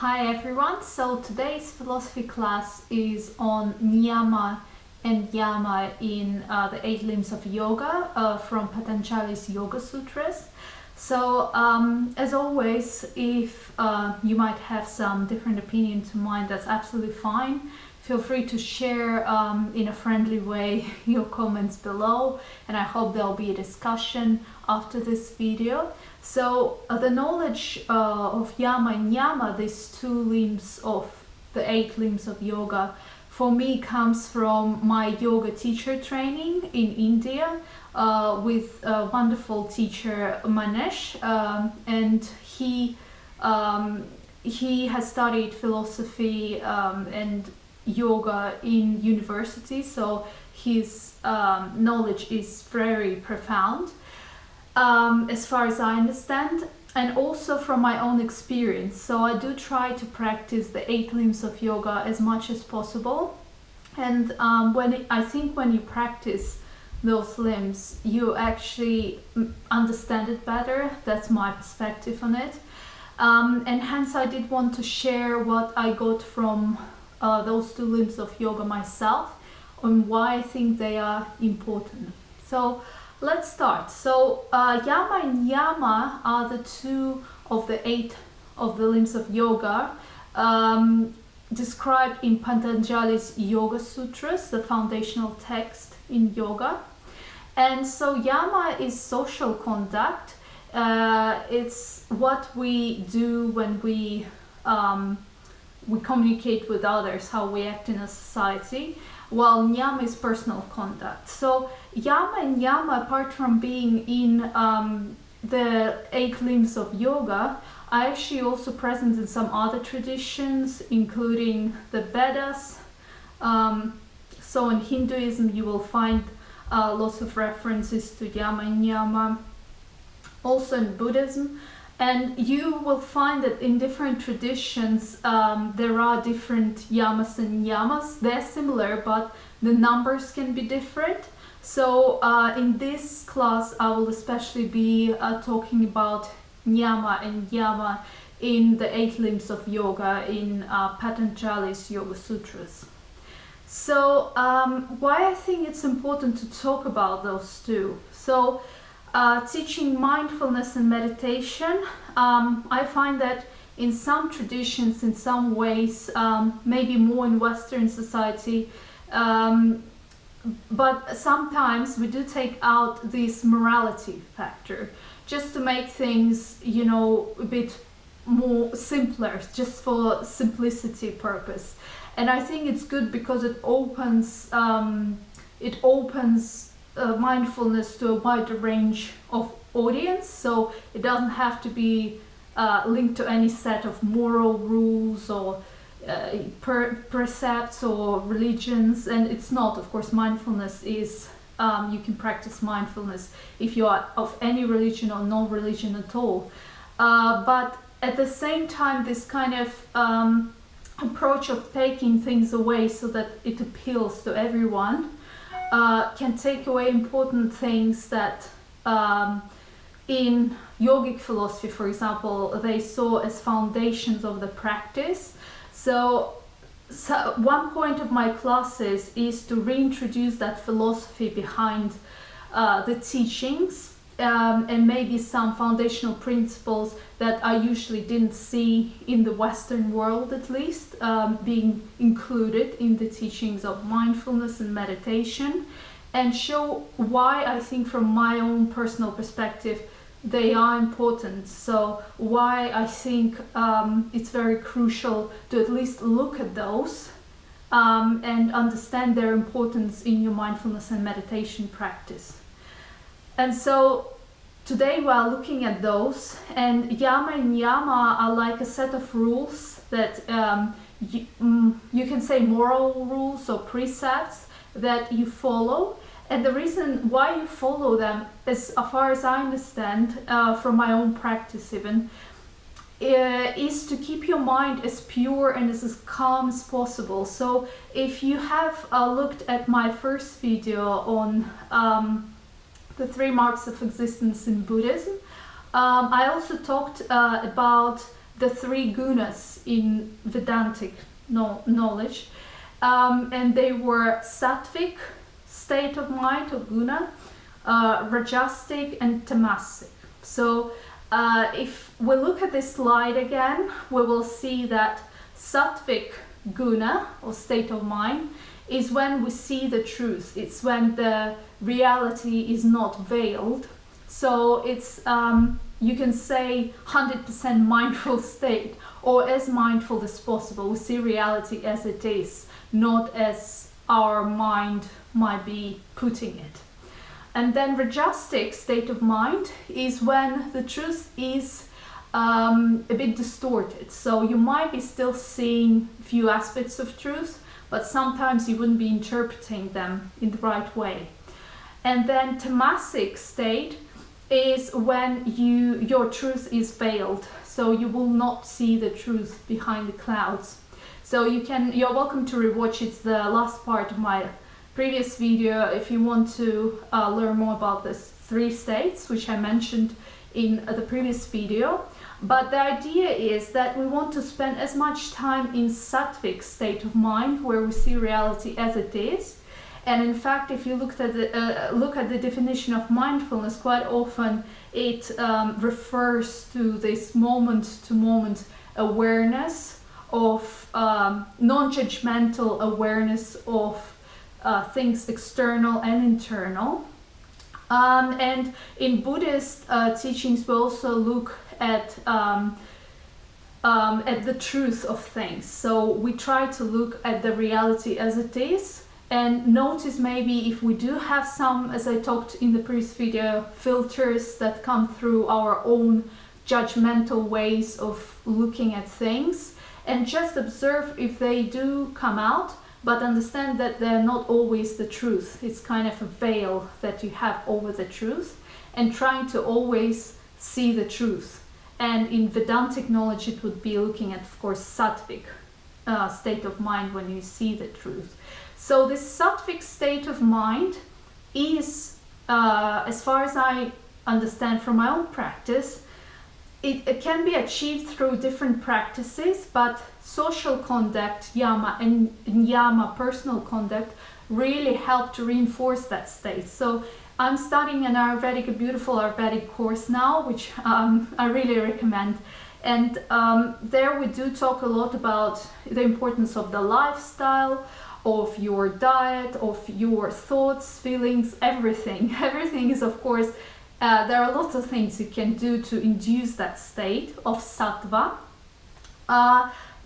Hi everyone, so today's philosophy class is on Niyama and Yama in the 8 limbs of yoga from Patanjali's Yoga Sutras. So as always, if you might have some different opinion to mine, that's absolutely fine. Feel free to share in a friendly way your comments below, and I hope there'll be a discussion after this video. So the knowledge of Yama and Niyama, these 2 limbs of the 8 limbs of yoga, for me comes from my yoga teacher training in India with a wonderful teacher Manesh, and he has studied philosophy and yoga in university, so his knowledge is very profound. As far as I understand, and also from my own experience. So I do try to practice the 8 limbs of yoga as much as possible. And when you practice those limbs, you actually understand it better. That's my perspective on it. And hence I did want to share what I got from those 2 limbs of yoga myself, on why I think they are important. So let's start. So Yama and Niyama are the 2 of the 8 of the limbs of yoga described in Patanjali's Yoga Sutras, the foundational text in yoga. And so Yama is social conduct. It's what we do when we communicate with others, how we act in a society, while Niyama is personal conduct. So Yama and Niyama, apart from being in the 8 limbs of yoga, are actually also present in some other traditions, including the Vedas. So in Hinduism you will find lots of references to Yama and Niyama, also in Buddhism. And you will find that in different traditions there are different yamas and niyamas. They're similar, but the numbers can be different. So in this class I will especially be talking about Niyama and Yama in the 8 limbs of yoga in Patanjali's Yoga Sutras. So why I think it's important to talk about those 2. So teaching mindfulness and meditation, I find that in some traditions, in some ways, maybe more in Western society, but sometimes we do take out this morality factor just to make things, you know, a bit more simpler, just for simplicity purpose. And I think it's good because it opens mindfulness to a wider range of audience, so it doesn't have to be linked to any set of moral rules or precepts or religions. And it's not, of course, mindfulness is you can practice mindfulness if you are of any religion or no religion at all, but at the same time this kind of approach of taking things away so that it appeals to everyone can take away important things that in yogic philosophy, for example, they saw as foundations of the practice. So one point of my classes is to reintroduce that philosophy behind the teachings, and maybe some foundational principles that I usually didn't see in the Western world, at least, being included in the teachings of mindfulness and meditation, and show why I think from my own personal perspective they are important. So why I think it's very crucial to at least look at those and understand their importance in your mindfulness and meditation practice. And so today we are looking at those, and Yama and Niyama are like a set of rules that you can say moral rules or precepts that you follow. And the reason why you follow them, as far as I understand from my own practice even, is to keep your mind as pure and as calm as possible. So if you have looked at my first video on the 3 marks of existence in Buddhism, I also talked about the three gunas in Vedantic knowledge, and they were sattvic state of mind or guna, rajasic and tamasic. So if we look at this slide again, we will see that sattvic guna or state of mind is when we see the truth. It's when the reality is not veiled. So it's you can say 100% mindful state, or as mindful as possible. We see reality as it is, not as our mind might be putting it. And then rajasic state of mind is when the truth is a bit distorted. So you might be still seeing few aspects of truth, but sometimes you wouldn't be interpreting them in the right way. And then tamasic state is when your truth is veiled, so you will not see the truth behind the clouds. So you're welcome to rewatch. It's the last part of my previous video if you want to learn more about these three states which I mentioned in the previous video. But the idea is that we want to spend as much time in sattvic state of mind, where we see reality as it is. And in fact, if you look at the definition of mindfulness, quite often it refers to this moment-to-moment awareness of non-judgmental awareness of things external and internal. And in Buddhist teachings, we also look at the truth of things. So we try to look at the reality as it is, and notice maybe if we do have some, as I talked in the previous video, filters that come through our own judgmental ways of looking at things, and just observe if they do come out, but understand that they're not always the truth. It's kind of a veil that you have over the truth, and trying to always see the truth. And in Vedantic knowledge, it would be looking at, of course, sattvic state of mind when you see the truth. So this sattvic state of mind is, as far as I understand from my own practice, it can be achieved through different practices, but social conduct, Yama and Niyama, personal conduct, really help to reinforce that state. So I'm studying an Ayurvedic, a beautiful Ayurvedic course now, which I really recommend. And there we do talk a lot about the importance of the lifestyle, of your diet, of your thoughts, feelings, everything. Everything is, of course, there are lots of things you can do to induce that state of sattva.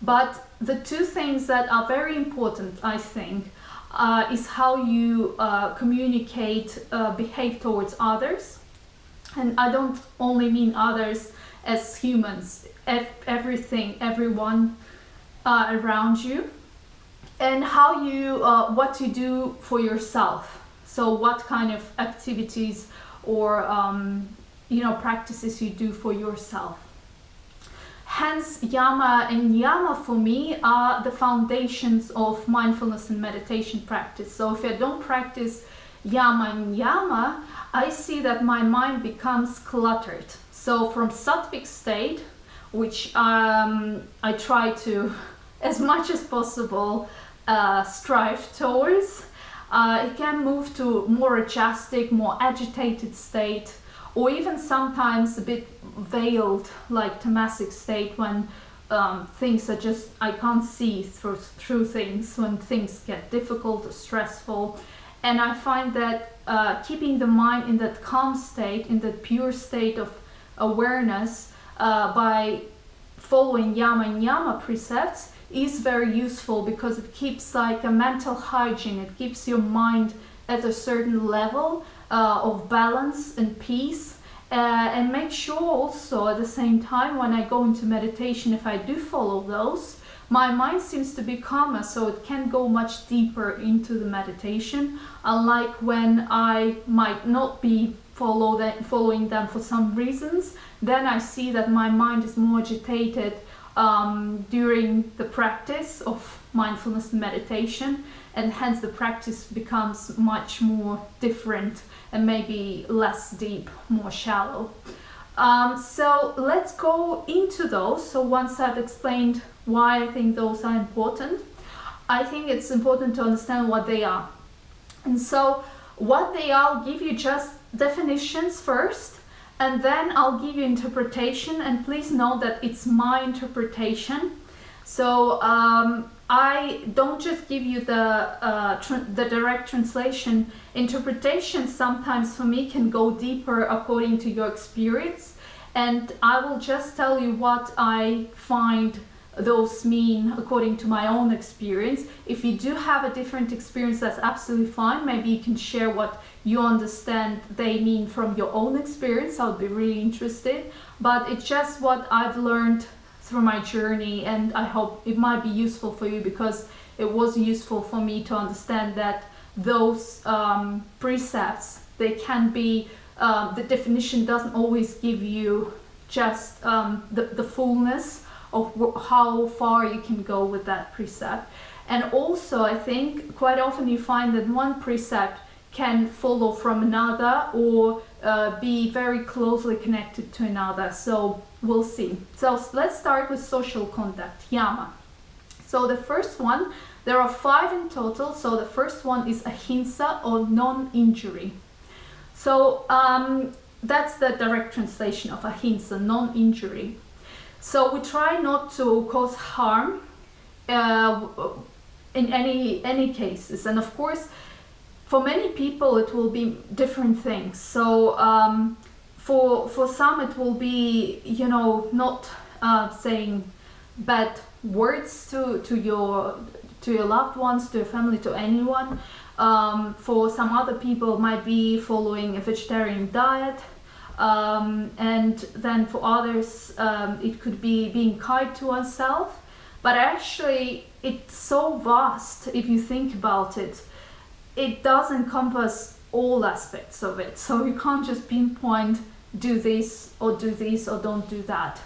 But the two things that are very important, I think, is how you communicate, behave towards others. And I don't only mean others as humans, everything, everyone around you. And how you, what you do for yourself. So what kind of activities or practices you do for yourself. Hence, Yama and Niyama for me are the foundations of mindfulness and meditation practice. So if I don't practice Yama and Niyama, I see that my mind becomes cluttered. So from sattvic state, which I try to, as much as possible, strive towards, it can move to more rajasic, more agitated state, or even sometimes a bit veiled, like tamasic state, when things are just, I can't see through things, when things get difficult or stressful. And I find that keeping the mind in that calm state, in that pure state of awareness, by following Yama and Niyama precepts, is very useful, because it keeps like a mental hygiene. It keeps your mind at a certain level of balance and peace, and make sure also at the same time when I go into meditation, if I do follow those, my mind seems to be calmer, so it can go much deeper into the meditation, unlike when I might not be following them for some reasons. Then I see that my mind is more agitated during the practice of mindfulness and meditation, and hence the practice becomes much more different and maybe less deep, more shallow. So let's go into those. So once I've explained why I think those are important, I think it's important to understand what they are. And so what they are, I'll give you just definitions first, and then I'll give you interpretation. And please know that it's my interpretation. So I don't just give you the direct translation. Interpretation sometimes for me can go deeper according to your experience, and I will just tell you what I find those mean according to my own experience. If you do have a different experience, that's absolutely fine. Maybe you can share what you understand they mean from your own experience. I would be really interested, but it's just what I've learned through my journey, and I hope it might be useful for you, because it was useful for me to understand that those precepts, they can be, the definition doesn't always give you just the fullness of how far you can go with that precept. And also I think quite often you find that one precept can follow from another, or be very closely connected to another. So we'll see. So let's start with social conduct, Yama. So the first one, there are 5 in total. So the first one is Ahinsa, or non-injury. So that's the direct translation of Ahinsa, non-injury. So we try not to cause harm in any cases. And of course, for many people it will be different things. So for some it will be, you know, not saying bad words to your loved ones, to your family, to anyone. For some other people it might be following a vegetarian diet. And then for others it could be being kind to oneself. But actually it's so vast if you think about it. It does encompass all aspects of it. So you can't just pinpoint do this or don't do that.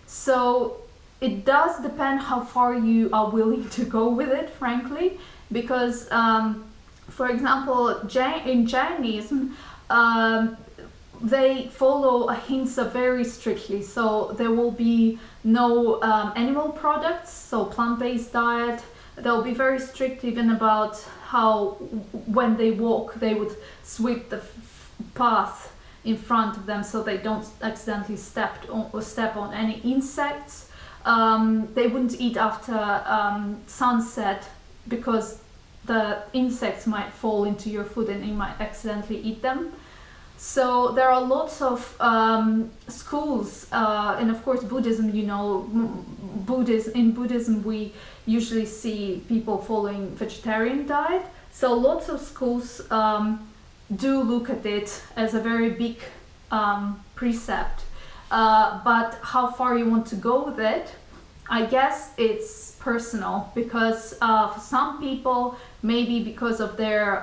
So it does depend how far you are willing to go with it, frankly, because for example, in Jainism, they follow Ahinsa very strictly. So there will be no animal products, so plant-based diet. They'll be very strict even about how, when they walk, they would sweep the path in front of them so they don't accidentally step on any insects. They wouldn't eat after sunset, because the insects might fall into your food and you might accidentally eat them. So there are lots of schools, and of course Buddhism, you know, in Buddhism we usually see people following vegetarian diet. So lots of schools do look at it as a very big precept. But how far you want to go with it, I guess it's personal, because for some people, maybe because of their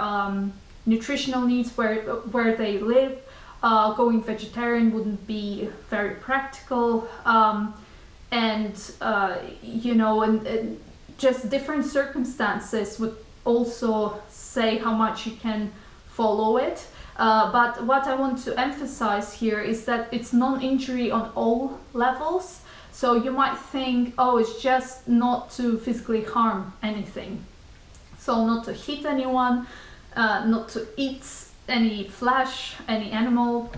nutritional needs where they live, going vegetarian wouldn't be very practical, and you know, and just different circumstances would also say how much you can follow it. But what I want to emphasize here is that it's non-injury on all levels. So you might think, oh, it's just not to physically harm anything. So not to hit anyone, not to eat any flesh, any animal.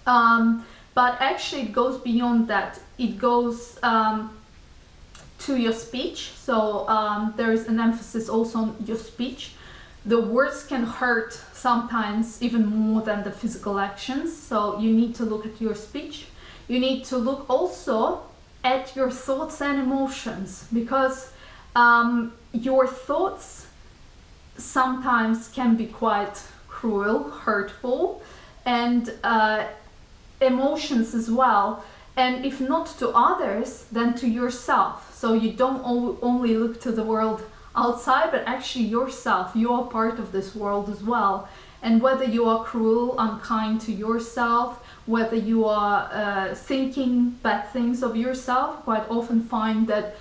But actually it goes beyond that. It goes to your speech. So there is an emphasis also on your speech. The words can hurt sometimes even more than the physical actions. So you need to look at your speech. You need to look also at your thoughts and emotions, because your thoughts sometimes can be quite cruel, hurtful, and emotions as well. And if not to others, then to yourself. So you don't only look to the world outside, but actually yourself. You are part of this world as well. And whether you are cruel, unkind to yourself, whether you are thinking bad things of yourself, quite often find that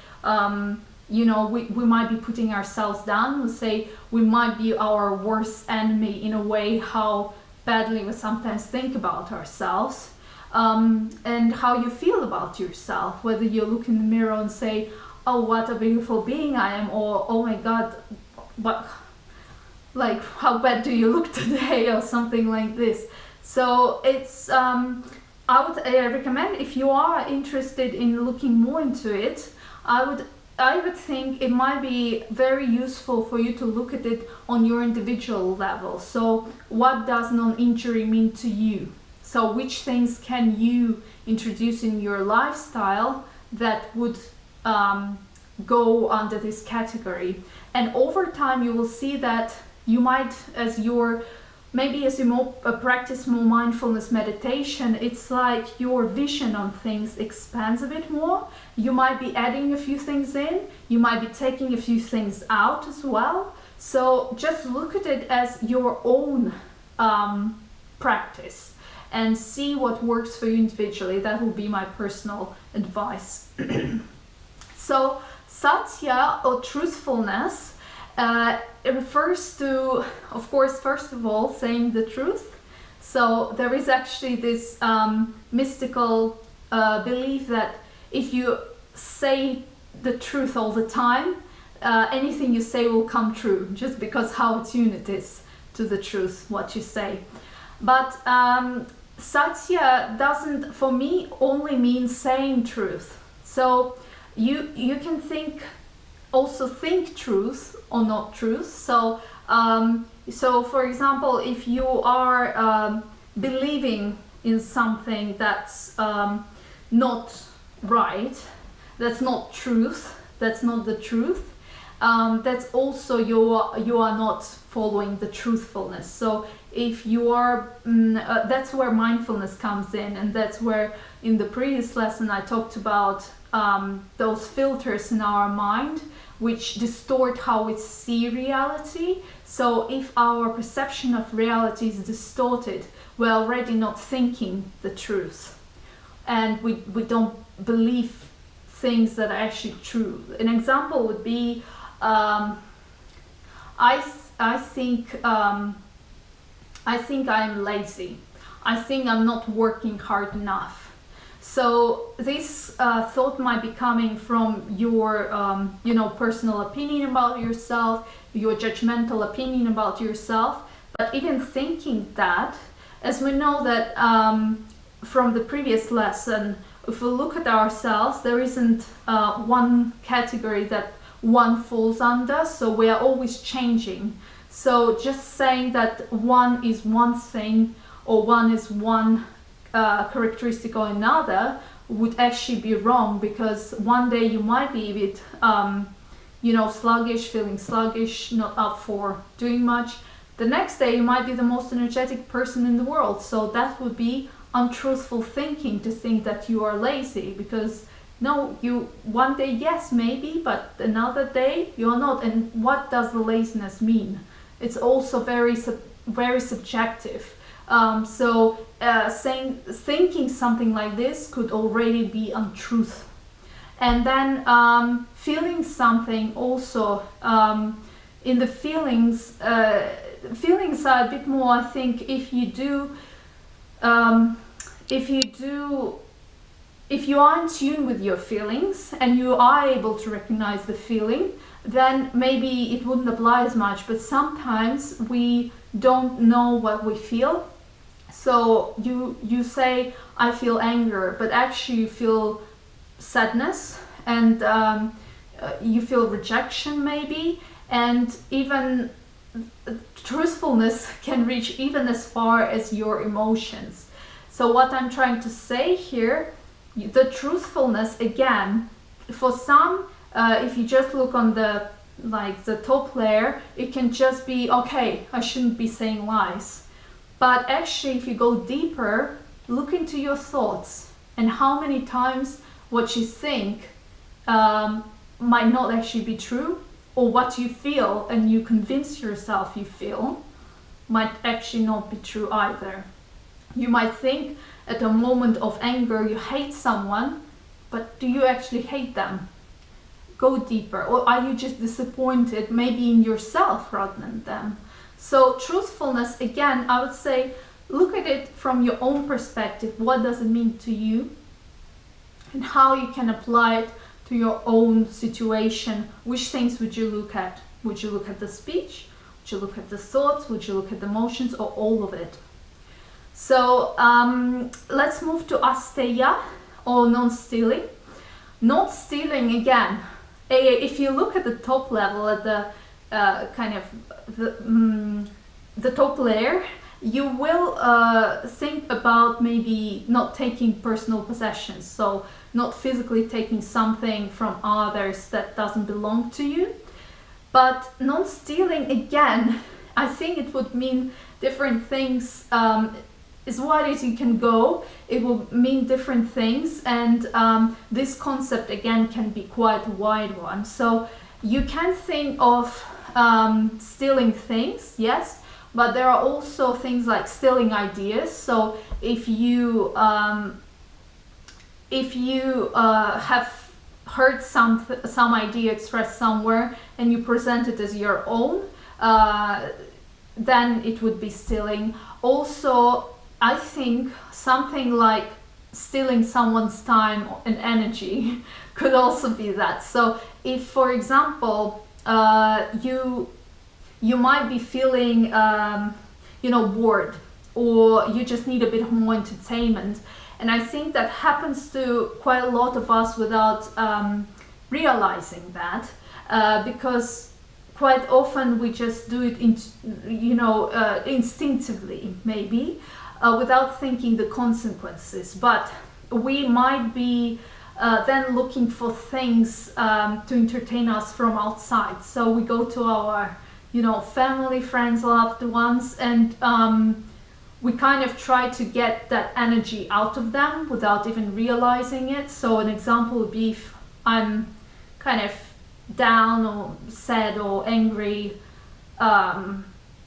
you know, we might be putting ourselves down. We say we might be our worst enemy in a way, how badly we sometimes think about ourselves. and how you feel about yourself, whether you look in the mirror and say, oh, what a beautiful being I am, or oh my god, what, like, how bad do you look today, or something like this. So it's I would recommend, if you are interested in looking more into it, I would think it might be very useful for you to look at it on your individual level. So what does non-injury mean to you? So which things can you introduce in your lifestyle that would go under this category? And over time you will see that you might, as you practice more mindfulness meditation, it's like your vision on things expands a bit more. You might be adding a few things in, you might be taking a few things out as well. So just look at it as your own practice and see what works for you individually. That would be my personal advice. So Satya, or truthfulness, it refers to, of course, first of all, saying the truth. So there is actually this mystical belief that if you say the truth all the time, anything you say will come true, just because how attuned it is to the truth, what you say. But Satya doesn't, for me, only mean saying truth. So you can think truth or not truth. So for example, if you are believing in something that's not right, that's not truth, that's not the truth, that's also you are not following the truthfulness. So if you are, that's where mindfulness comes in, and that's where in the previous lesson I talked about those filters in our mind which distort how we see reality. So if our perception of reality is distorted, we're already not thinking the truth, and we don't believe things that are actually true. An example would be, I think I'm lazy. I think I'm not working hard enough. So this thought might be coming from your, personal opinion about yourself, your judgmental opinion about yourself. But even thinking that, as we know that from the previous lesson, if we look at ourselves, there isn't one category that one falls under. So we are always changing. So just saying that one is one thing or one is one characteristic or another would actually be wrong, because one day you might be a bit sluggish, feeling sluggish, not up for doing much. The next day you might be the most energetic person in the world. So that would be untruthful thinking, to think that you are lazy, because no, you one day yes maybe, but another day you're not. And what does the laziness mean? It's also very subjective. Thinking something like this could already be untruth. And then feeling something also, in the feelings are a bit more, I think, if you are in tune with your feelings and you are able to recognize the feeling, then maybe it wouldn't apply as much. But sometimes we don't know what we feel. So you say, I feel anger, but actually you feel sadness, and you feel rejection maybe, and even truthfulness can reach even as far as your emotions. So what I'm trying to say here, the truthfulness, again, for some, if you just look on the top layer, it can just be, okay, I shouldn't be saying lies. But actually, if you go deeper, look into your thoughts and how many times what you think might not actually be true, or what you feel and you convince yourself you feel might actually not be true either. You might think at a moment of anger you hate someone, but do you actually hate them? Go deeper. Or are you just disappointed maybe in yourself rather than them? So truthfulness, again, I would say look at it from your own perspective. What does it mean to you? And how you can apply it to your own situation. Which things would you look at? Would you look at the speech? Would you look at the thoughts? Would you look at the emotions, or all of it? So let's move to Asteya, or non-stealing. Not stealing, again, if you look at the top level, at the kind of the top layer, you will think about maybe not taking personal possessions, so not physically taking something from others that doesn't belong to you. But non-stealing, again, I think it would mean different things. As wide as you can go, it will mean different things, and this concept again can be quite a wide one. So you can think of stealing things, yes, but there are also things like stealing ideas. So if you have heard some idea expressed somewhere and you present it as your own, then it would be stealing. Also, I think something like stealing someone's time and energy could also be that. So if, for example, you might be feeling bored, or you just need a bit more entertainment, and I think that happens to quite a lot of us without realizing that, because quite often we just do it instinctively, maybe, without thinking the consequences. But we might be then looking for things to entertain us from outside. So we go to our family, friends, loved ones, and we kind of try to get that energy out of them without even realizing it. So an example would be if I'm kind of down or sad or angry,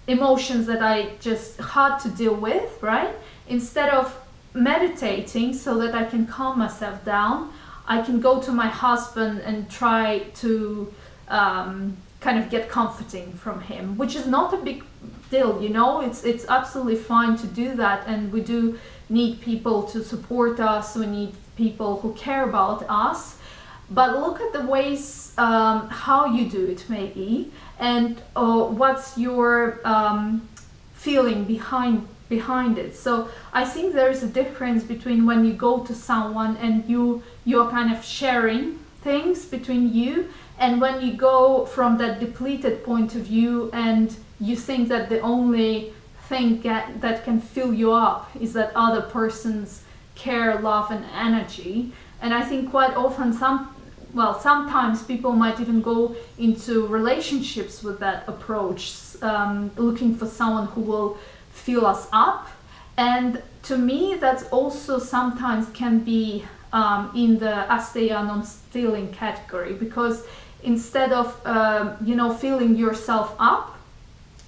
emotions that I just hard to deal with, right? Instead of meditating so that I can calm myself down, I can go to my husband and try to kind of get comforting from him, which is not a big deal, it's absolutely fine to do that, and we do need people to support us, we need people who care about us. But look at the ways how you do it, maybe, and what's your feeling behind it. So I think there is a difference between when you go to someone and you're kind of sharing things between you, and when you go from that depleted point of view and you think that the only thing that can fill you up is that other person's care, love, and energy. And I think quite often sometimes people might even go into relationships with that approach, looking for someone who will fill us up. And to me, that's also sometimes can be in the Asteya non-stealing category, because instead of filling yourself up,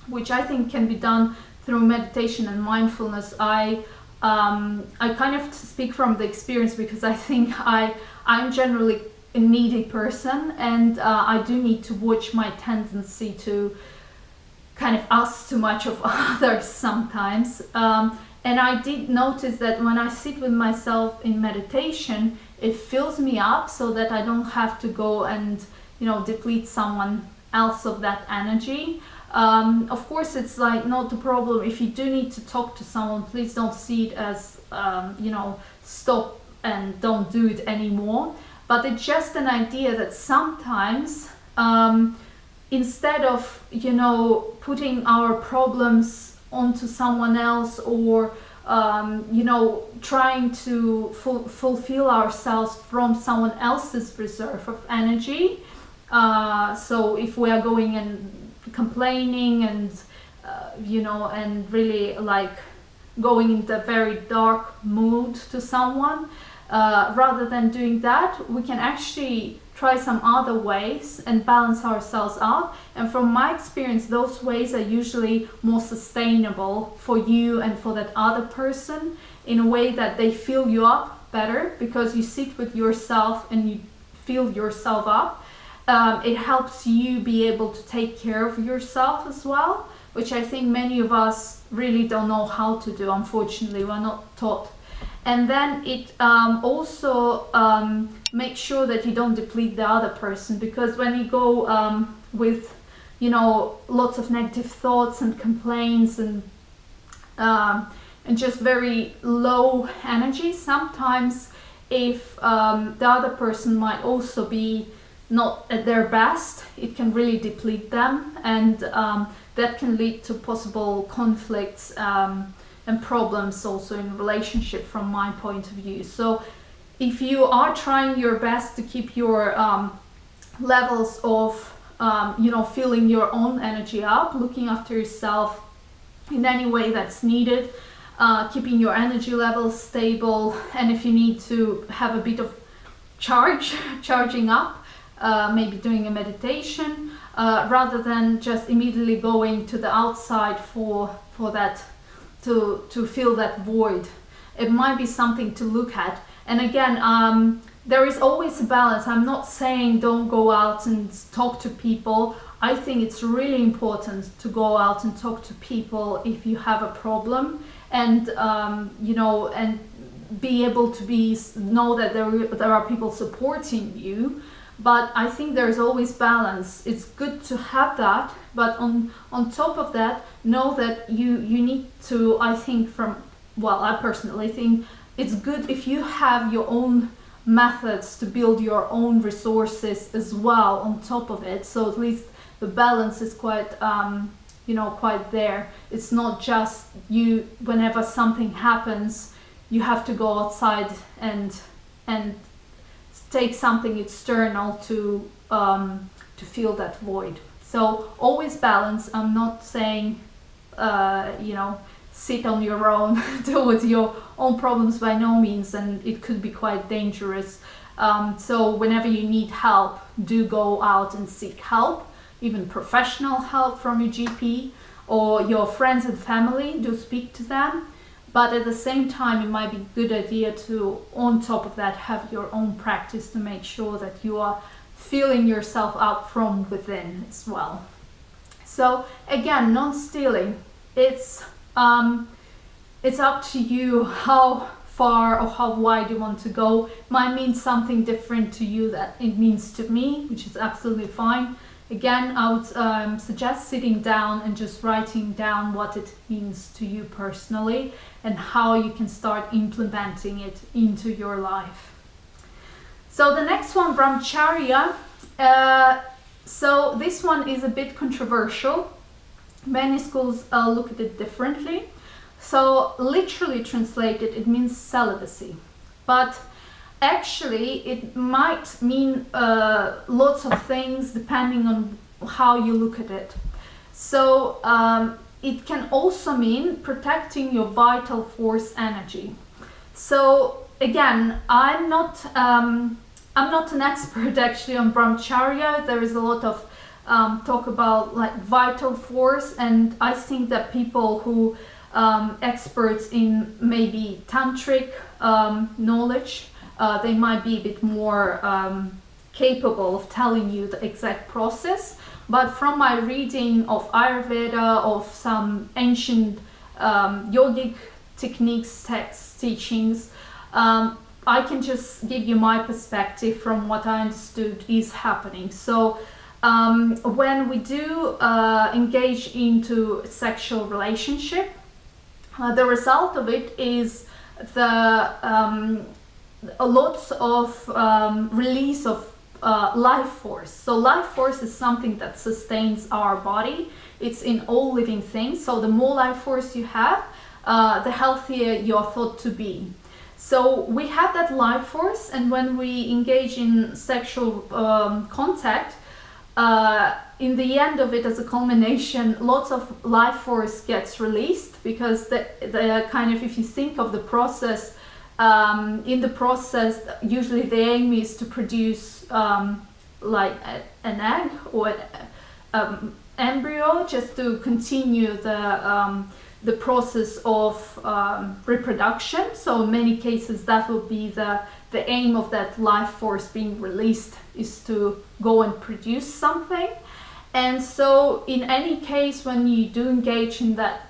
which I think can be done through meditation and mindfulness, I kind of speak from the experience, because I think I'm generally a needy person, and I do need to watch my tendency to kind of ask too much of others sometimes. And I did notice that when I sit with myself in meditation, it fills me up so that I don't have to go and deplete someone else of that energy. Of course, it's like not the problem. If you do need to talk to someone, please don't see it as stop and don't do it anymore. But it's just an idea that sometimes instead of putting our problems onto someone else, or trying to fulfill ourselves from someone else's reserve of energy, so if we are going and complaining and and really like going into a very dark mood to someone, rather than doing that, we can actually try some other ways and balance ourselves out. And from my experience, those ways are usually more sustainable for you and for that other person, in a way that they fill you up better, because you sit with yourself and you fill yourself up. It helps you be able to take care of yourself as well, which I think many of us really don't know how to do. Unfortunately, we're not taught. And then it also makes sure that you don't deplete the other person, because when you go with, you know, lots of negative thoughts and complaints and just very low energy, sometimes if the other person might also be not at their best, it can really deplete them, and that can lead to possible conflicts and problems also in relationship from my point of view. So if you are trying your best to keep your levels of you know, feeling your own energy up, looking after yourself in any way that's needed, keeping your energy levels stable, and if you need to have a bit of charging up, maybe doing a meditation, rather than just immediately going to the outside for that, to fill that void. It might be something to look at. And again, there is always a balance. I'm not saying don't go out and talk to people. I think it's really important to go out and talk to people if you have a problem, and you know, and be able to know that there are people supporting you. But I think there's always balance. It's good to have that, but on top of that, know that you need to, I think I personally think it's good if you have your own methods to build your own resources as well on top of it. So at least the balance is quite, you know, quite there. It's not just you, whenever something happens, you have to go outside and take something external to fill that void. So always balance. I'm not saying, you know, sit on your own, deal with your own problems, by no means, and it could be quite dangerous. So whenever you need help, do go out and seek help, even professional help from your GP or your friends and family. Do speak to them. But at the same time, it might be a good idea to, on top of that, have your own practice to make sure that you are filling yourself up from within as well. So again, non-stealing, it's up to you how far or how wide you want to go. It might mean something different to you that it means to me, which is absolutely fine. Again, I would suggest sitting down and just writing down what it means to you personally and how you can start implementing it into your life. So the next one, Bramcharya. So this one is a bit controversial. Many schools look at it differently. So literally translated, it means celibacy. But actually, it might mean lots of things depending on how you look at it. So it can also mean protecting your vital force energy. So again, I'm not an expert actually on Bramcharya. There is a lot of talk about like vital force, and I think that people who experts in maybe tantric knowledge, they might be a bit more capable of telling you the exact process. But from my reading of Ayurveda, of some ancient yogic techniques, texts, teachings, I can just give you my perspective from what I understood is happening. So when we do engage into sexual relationship, the result of it is lots of release of life force. So life force is something that sustains our body. It's in all living things. So the more life force you have, the healthier you're thought to be. So we have that life force, and when we engage in sexual contact, in the end of it, as a culmination, lots of life force gets released, because the kind of, if you think of the process, in the process, usually the aim is to produce like an egg or an embryo, just to continue the process of reproduction. So in many cases, that will be the aim of that life force being released, is to go and produce something. And so in any case, when you do engage in that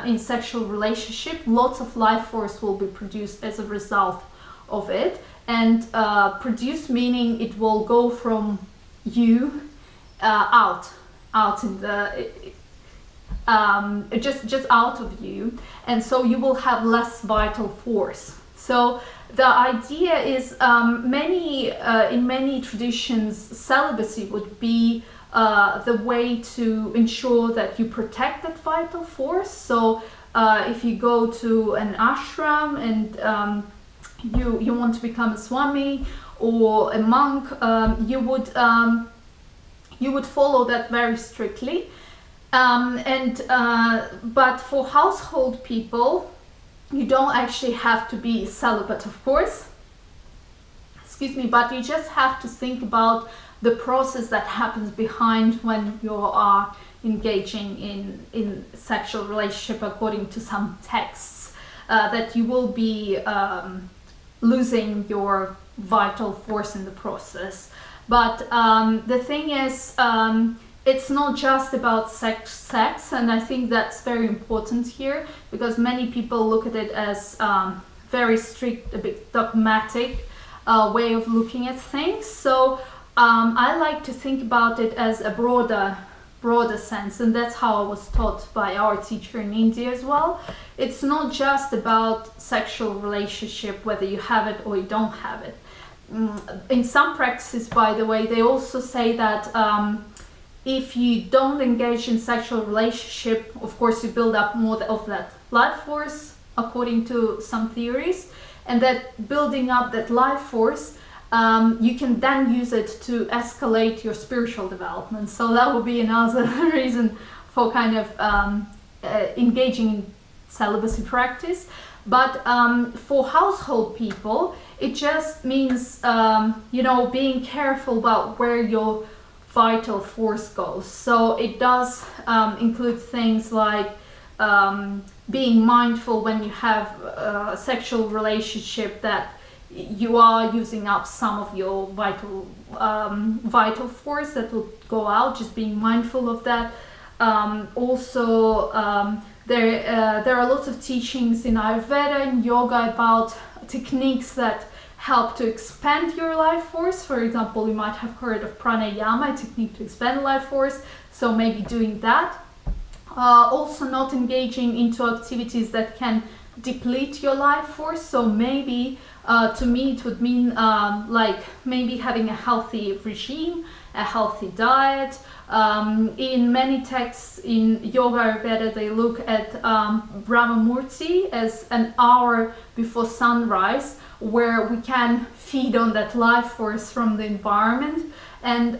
in sexual relationship, lots of life force will be produced as a result of it. And produce meaning it will go from you out in the just out of you, and so you will have less vital force. So the idea is in many traditions, celibacy would be the way to ensure that you protect that vital force. So if you go to an ashram and you want to become a swami or a monk, you would follow that very strictly. But for household people, you don't actually have to be celibate, of course. Excuse me, but you just have to think about the process that happens behind when you are engaging in sexual relationship according to some texts, that you will be losing your vital force in the process. But the thing is, it's not just about sex, and I think that's very important here, because many people look at it as very strict, a bit dogmatic way of looking at things. So I like to think about it as a broader sense, and that's how I was taught by our teacher in India as well. It's not just about sexual relationship, whether you have it or you don't have it. In some practices, by the way, they also say that if you don't engage in sexual relationship, of course you build up more of that life force, according to some theories, and that building up that life force, you can then use it to escalate your spiritual development. So that would be another reason for kind of engaging in celibacy practice. But for household people, it just means being careful about where your vital force goes. So it does include things like being mindful when you have a sexual relationship that you are using up some of your vital force that will go out, just being mindful of that. There are lots of teachings in Ayurveda and yoga about techniques that help to expand your life force. For example, you might have heard of pranayama, a technique to expand life force, so maybe doing that. Also not engaging into activities that can deplete your life force. So maybe to me it would mean like maybe having a healthy regime, a healthy diet. In many texts in Yoga Ayurveda, they look at Brahmamurti as an hour before sunrise, where we can feed on that life force from the environment, and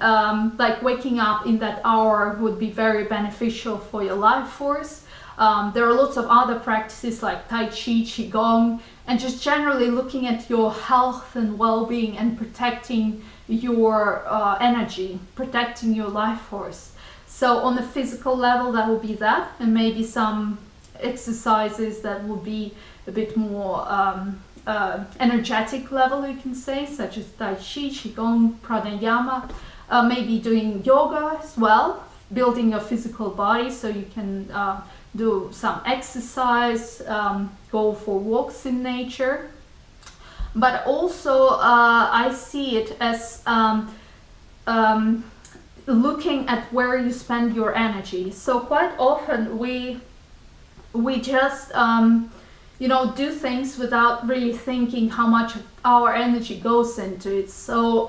like waking up in that hour would be very beneficial for your life force. There are lots of other practices like Tai Chi, Qigong, and just generally looking at your health and well-being and protecting your energy, protecting your life force. So on the physical level, that will be that, and maybe some exercises that will be a bit more energetic level, you can say, such as Tai Chi, Qigong, Pranayama, maybe doing yoga as well, building your physical body, so you can do some exercise, go for walks in nature. But also I see it as looking at where you spend your energy. So quite often we just do things without really thinking how much of our energy goes into it. So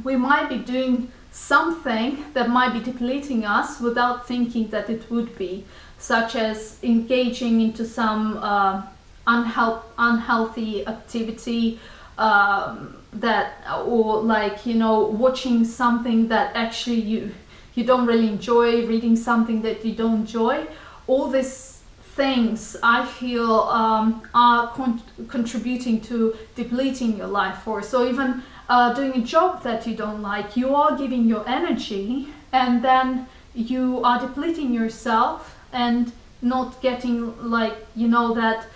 we might be doing something that might be depleting us without thinking that it would be, such as engaging into some unhealthy activity, watching something that actually you don't really enjoy, reading something that you don't enjoy. All these things I feel are contributing to depleting your life force. So even doing a job that you don't like, you are giving your energy, and then you are depleting yourself and not getting that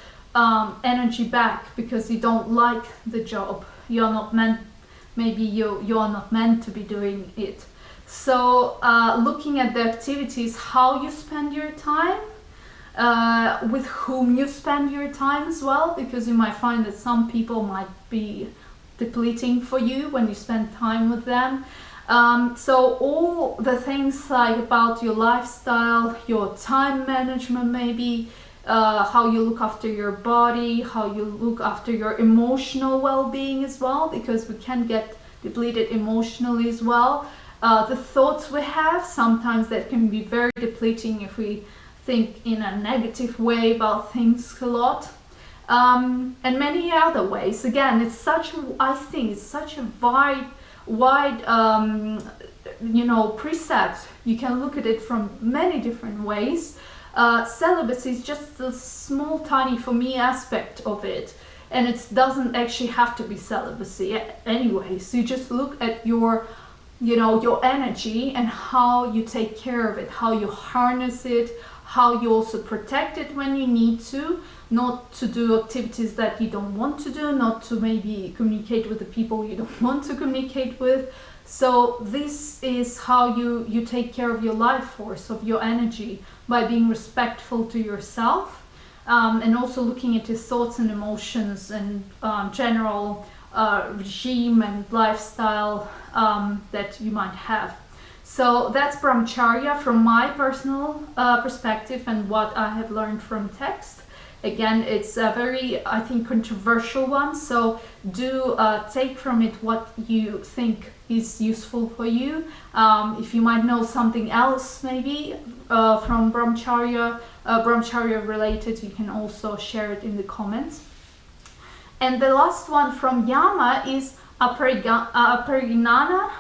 energy back, because you don't like the job. You're not meant to be doing it. So looking at the activities, how you spend your time, with whom you spend your time as well, because you might find that some people might be depleting for you when you spend time with them. So all the things like about your lifestyle, your time management maybe, how you look after your body, how you look after your emotional well-being as well, because we can get depleted emotionally as well. The thoughts we have, sometimes that can be very depleting if we think in a negative way about things a lot. And many other ways. Again, I think it's such a wide precept. You can look at it from many different ways. Celibacy is just a small, tiny, for me, aspect of it, and it doesn't actually have to be celibacy anyway. So you just look at your energy and how you take care of it, how you harness it, how you also protect it when you need to, not to do activities that you don't want to do, not to maybe communicate with the people you don't want to communicate with. So this is how you take care of your life force, of your energy, by being respectful to yourself, and also looking at your thoughts and emotions and general regime and lifestyle that you might have. So that's Bramcharya from my personal perspective and what I have learned from text. Again, it's a very, I think, controversial one, so do take from it what you think is useful for you. If you might know something else maybe from Bramcharya related, you can also share it in the comments. And the last one from Yama is Aparignaha.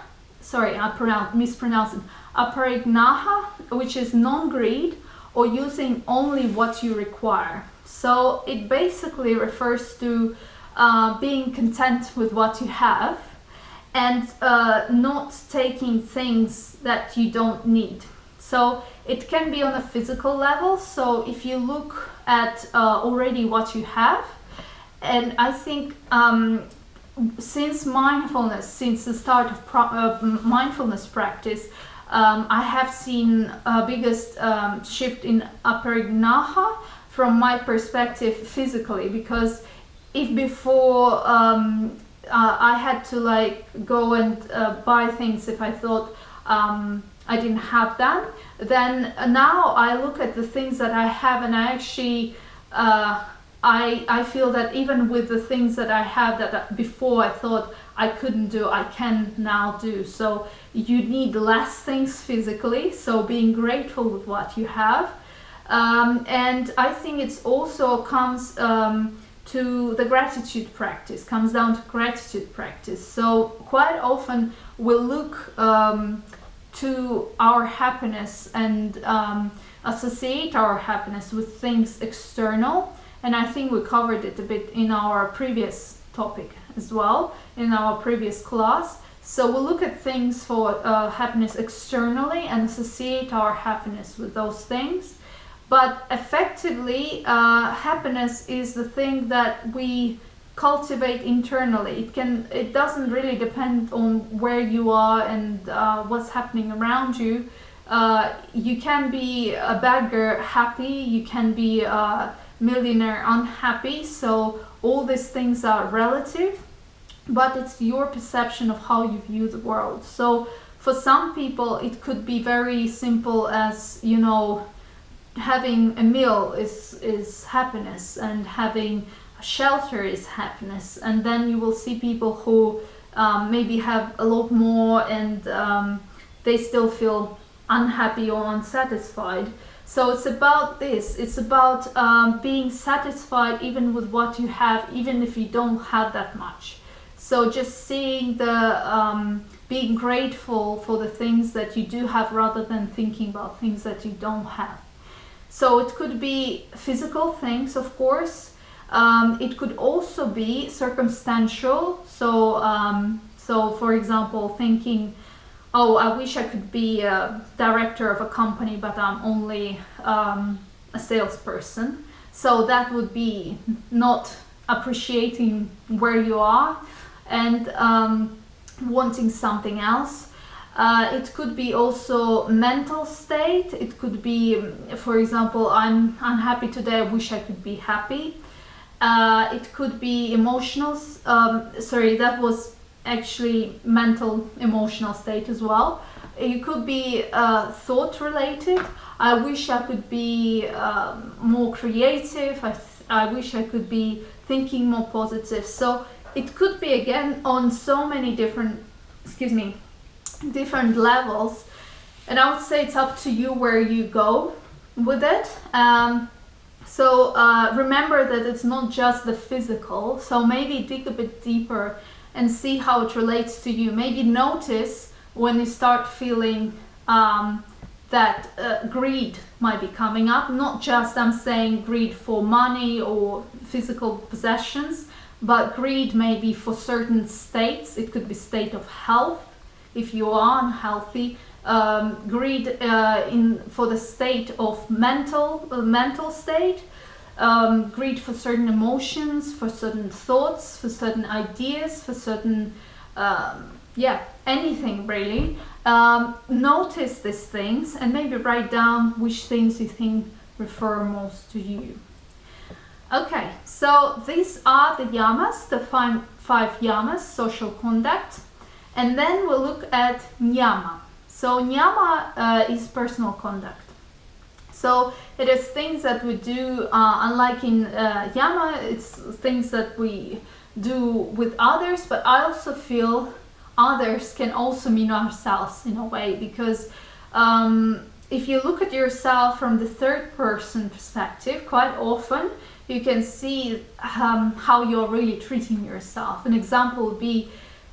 Sorry, I mispronounced it. Aparignaha, which is non-greed, or using only what you require. So it basically refers to being content with what you have and not taking things that you don't need. So it can be on a physical level. So if you look at already what you have, and I think since the start of mindfulness practice, I have seen a biggest shift in Aparignaha from my perspective physically, because if before I had to go and buy things if I thought I didn't have them, then now I look at the things that I have and I actually I feel that even with the things that I have that before I thought I couldn't do, I can now do. So you need less things physically, so being grateful with what you have. And I think it's also comes to the gratitude practice, comes down to gratitude practice. So quite often we'll look to our happiness and associate our happiness with things external. And I think we covered it a bit in our previous topic as well, in our previous class. So we'll look at things for happiness externally and associate our happiness with those things. But effectively, happiness is the thing that we cultivate internally. It doesn't really depend on where you are and what's happening around you. You can be a beggar happy, you can be a millionaire unhappy, so all these things are relative, but it's your perception of how you view the world. So for some people it could be very simple as, having a meal is happiness, and having a shelter is happiness. And then you will see people who maybe have a lot more and they still feel unhappy or unsatisfied. So it's about this. It's about being satisfied even with what you have, even if you don't have that much. So just seeing being grateful for the things that you do have rather than thinking about things that you don't have. So it could be physical things, of course. It could also be circumstantial. So for example, thinking, oh, I wish I could be a director of a company, but I'm only a salesperson. So that would be not appreciating where you are and wanting something else. It could be also mental state. It could be, for example, I'm unhappy today, I wish I could be happy. It could be emotional, sorry, that was actually mental emotional state as well. It could be thought related. I wish I could be more creative. I wish I could be thinking more positive. So it could be again on so many different, different levels. And I would say it's up to you where you go with it. So remember that it's not just the physical. So maybe dig a bit deeper and see how it relates to you. Maybe notice when you start feeling that greed might be coming up. Not just, I'm saying, greed for money or physical possessions, but greed maybe for certain states. It could be state of health if you are unhealthy. Greed for the state of mental state. Greed for certain emotions, for certain thoughts, for certain ideas, for certain anything really. Notice these things and maybe write down which things you think refer most to you. Okay, so these are the yamas, the five yamas, social conduct, and then we'll look at niyama. So niyama is personal conduct. So it is things that we do, unlike in yama, it's things that we do with others, but I also feel others can also mean ourselves in a way, because if you look at yourself from the third person perspective, quite often you can see how you're really treating yourself. An example would be,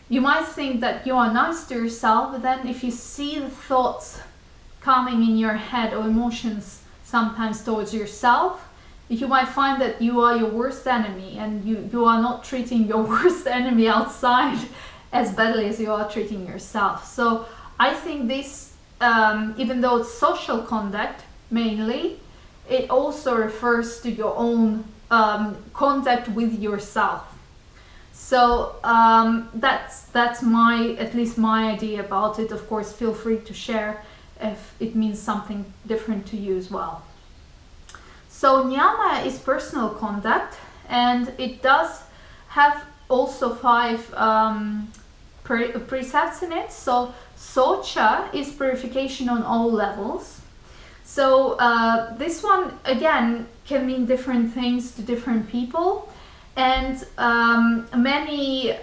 you might think that you are nice to yourself, but then if you see the thoughts coming in your head or emotions sometimes towards yourself, you might find that you are your worst enemy, and you are not treating your worst enemy outside as badly as you are treating yourself. So I think this, even though it's social conduct mainly, it also refers to your own contact with yourself. So that's my, at least my idea about it. Of course, feel free to share if it means something different to you as well. So niyama is personal conduct, and it does have also 5 precepts in it. So Saucha is purification on all levels. So this one again can mean different things to different people, and many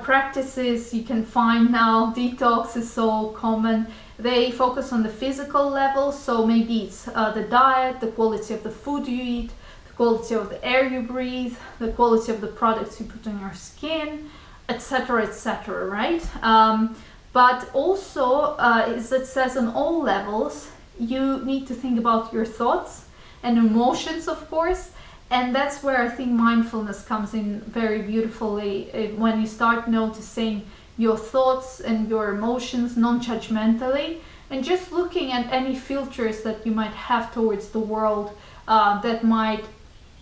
practices you can find now. Detox is so common. They focus on the physical level, so maybe it's the diet, the quality of the food you eat, the quality of the air you breathe, the quality of the products you put on your skin, etc., etc., right? But also, as it says on all levels, you need to think about your thoughts and emotions, of course, and that's where I think mindfulness comes in very beautifully, when you start noticing your thoughts and your emotions non-judgmentally, and just looking at any filters that you might have towards the world that might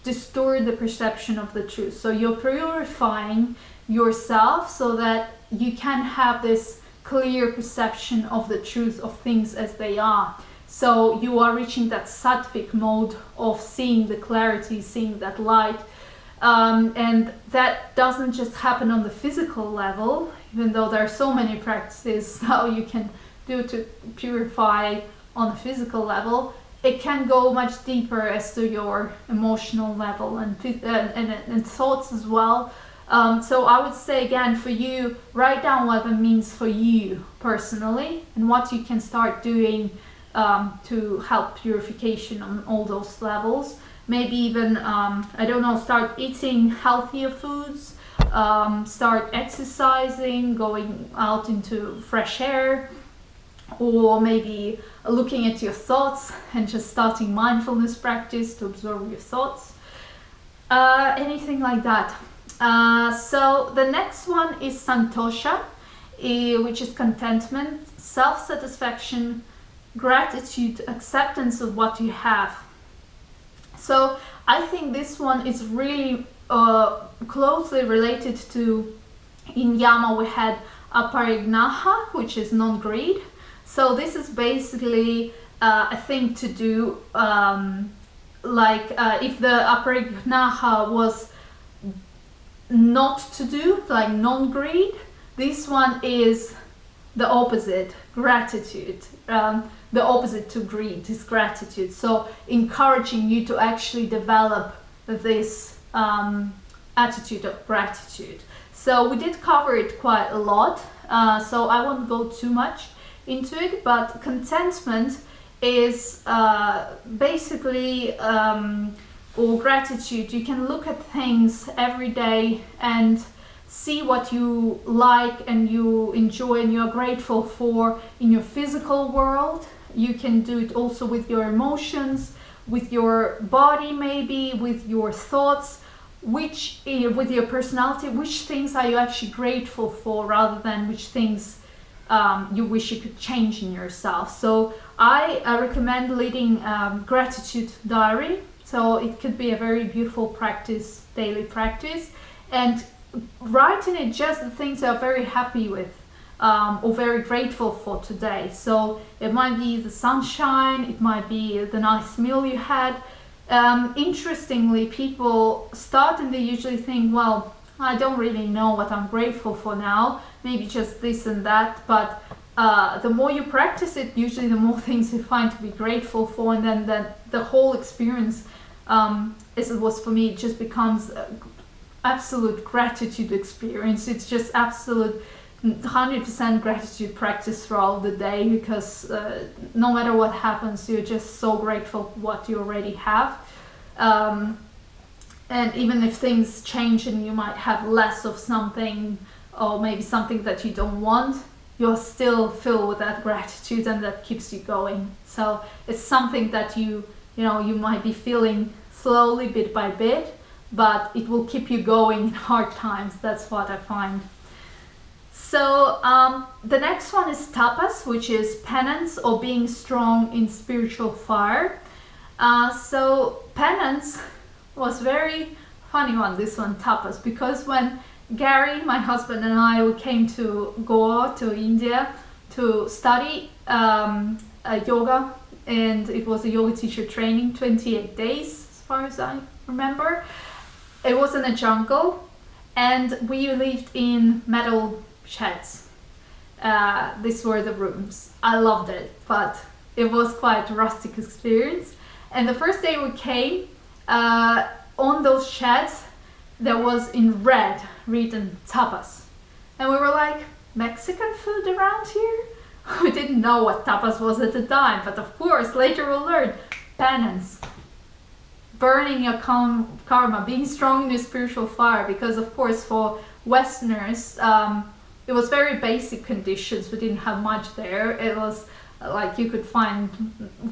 distort the perception of the truth. So you're purifying yourself so that you can have this clear perception of the truth of things as they are. So you are reaching that sattvic mode of seeing the clarity, seeing that light. And that doesn't just happen on the physical level, even though there are so many practices how you can do to purify on the physical level. It can go much deeper as to your emotional level and thoughts as well. So I would say again, for you, write down what it means for you personally and what you can start doing to help purification on all those levels. Maybe even, start eating healthier foods, start exercising, going out into fresh air, or maybe looking at your thoughts and just starting mindfulness practice to observe your thoughts. Anything like that. So the next one is Santosha, which is contentment, self-satisfaction, gratitude, acceptance of what you have. So I think this one is really closely related to, in Yama we had Aparignaha, which is non-greed. So this is basically a thing to do, if the Aparignaha was not to do, like non-greed, this one is the opposite, gratitude. The opposite to greed is gratitude. So encouraging you to actually develop this attitude of gratitude. So we did cover it quite a lot, so I won't go too much into it, but contentment is basically, or gratitude. You can look at things every day and see what you like and you enjoy and you're grateful for in your physical world. You can do it also with your emotions, with your body, maybe with your thoughts, with your personality. Which things are you actually grateful for, rather than which things you wish you could change in yourself. So I recommend leading gratitude diary. So it could be a very beautiful practice, daily practice, and writing it just the things you're very happy with or very grateful for today. So it might be the sunshine, it might be the nice meal you had. Interestingly, people start and they usually think, well, I don't really know what I'm grateful for now, maybe just this and that, but the more you practice it, usually the more things you find to be grateful for, and then the whole experience, as it was for me, it just becomes absolute gratitude experience. It's just absolute 100% gratitude practice throughout the day, because no matter what happens, you're just so grateful for what you already have. And even if things change and you might have less of something, or maybe something that you don't want, you're still filled with that gratitude, and that keeps you going. So it's something that you might be feeling slowly, bit by bit, but it will keep you going in hard times. That's what I find. So the next one is tapas, which is penance, or being strong in spiritual fire. So penance was very funny one, this one, tapas, because when Gary, my husband, and we came to Goa, to India, to study yoga, and it was a yoga teacher training, 28 days as far as I remember. It was in a jungle, and we lived in metal sheds. These were the rooms. I loved it, but it was quite a rustic experience. And the first day we came, on those sheds there was in red written tapas, and we were like, Mexican food around here? We didn't know what tapas was at the time, but of course later we learned penance, burning your karma, being strong in your spiritual fire, because of course for Westerners it was very basic conditions. We didn't have much there. It was like you could find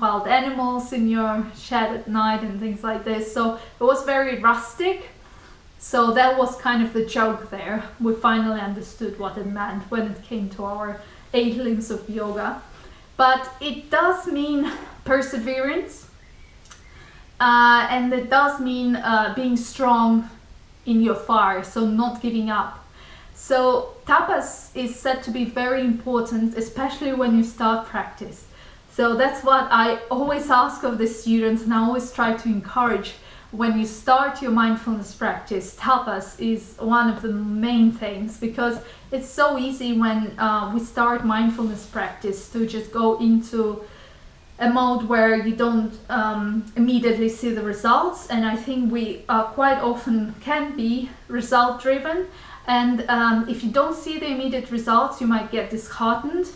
wild animals in your shed at night and things like this, so it was very rustic. So that was kind of the joke there. We finally understood what it meant when it came to our 8 limbs of yoga. But it does mean perseverance, and it does mean being strong in your fire, so not giving up. So tapas is said to be very important, especially when you start practice. So that's what I always ask of the students, and I always try to encourage. When you start your mindfulness practice, tapas is one of the main things, because it's so easy when we start mindfulness practice to just go into a mode where you don't immediately see the results. And I think we quite often can be result driven, and if you don't see the immediate results, you might get disheartened.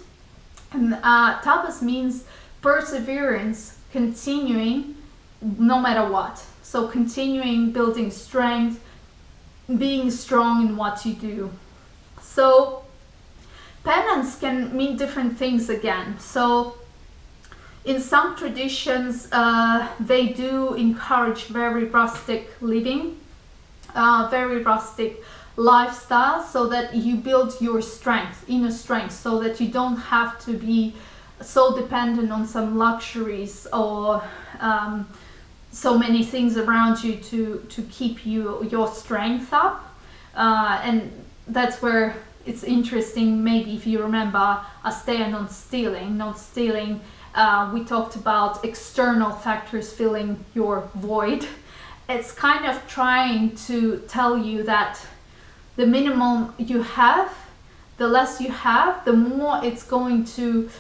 And tapas means perseverance, continuing no matter what. So continuing, building strength, being strong in what you do. So penance can mean different things again. So in some traditions, they do encourage very rustic living, very rustic lifestyle, so that you build your strength, inner strength, so that you don't have to be so dependent on some luxuries or so many things around you to keep your strength up. And that's where it's interesting, maybe if you remember Asteya, not stealing, we talked about external factors filling your void. It's kind of trying to tell you that the minimum you have, the less you have, the more it's going to